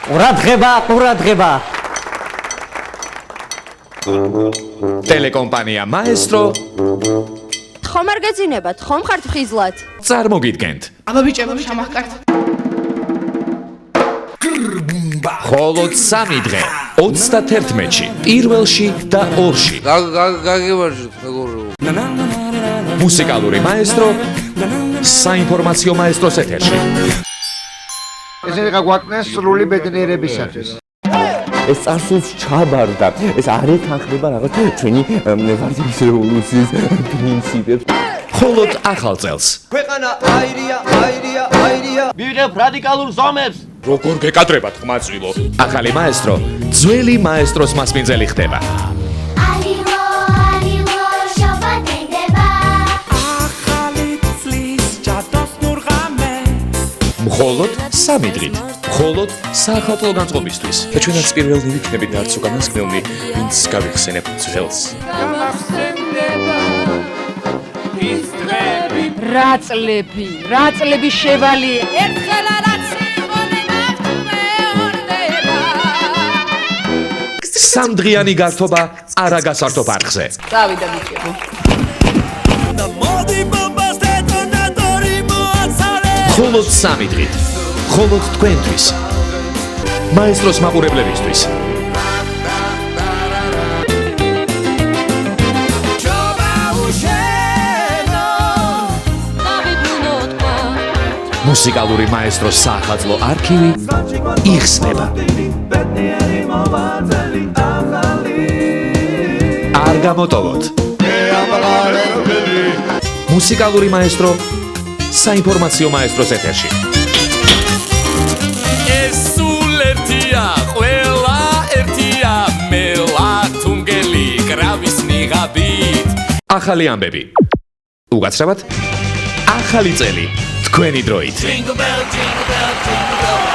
ყურადღება. ტელეკომპანია მაესტრო ხომ არ გეძინებათ, ხომ ხართ ხიზლად? წარმოგიდგენთ აბა ბიჭებო შამახკართ. მხოლოდ 3 დღე 31-ში, პირველში და 2-ში. გაგებარჯოთ მეგობრებო. მუსიკალური მაესტრო საინფორმაციო მაესტროს ეთერში. ესენი გაგვაკნეს სრული ბედნიერებისათვის. ეს წარსულს ჩაბარდა. ეს არ ეთანხმება რაღაც ჩვენი ვარდების რევოლუციის პრინციპებს. მხოლოდ ახალ წელს. ქვეყანა აირია. მივიღებ რადიკალურ ზომებს. როგორ გეკადრებათ ხმაწვილო? ახალი მაესტრო ძველი მაესტროს მასპინძელი ხდება. მხოლოდ 3 დღით, მხოლოდ საახალწლო განწყობისთვის. და ჩვენაც პირველნი ვიქნებით და არც უკანასკნელნი, ვინც გავიხსენებ ძველს. რაწლები შევალი. ერთხელ არაც იყონებათ მეორდება. 3 დღიანი გართობა არა გასართობ არხზე. წავიდა ბიჭებო. მხოლოდ 3 დღით, მხოლოდ თქვენთვის. მაესტროს მაყურებლებისთვის. მუსიკალური მაესტროს საახალწლო არქივი იხსნება. არ გამოტოვოთ. მუსიკალური მაესტრო საინფორმაციო მაესტროს ეთერში. ეს სულ ერთია, ყველა ერთია, მელა თუნგელი გრავის ნიღაბით. ახალი ამბები. უკაცრავად ახალი წელი თქვენი დროით. Jingle bell, jingle bell, jingle bell.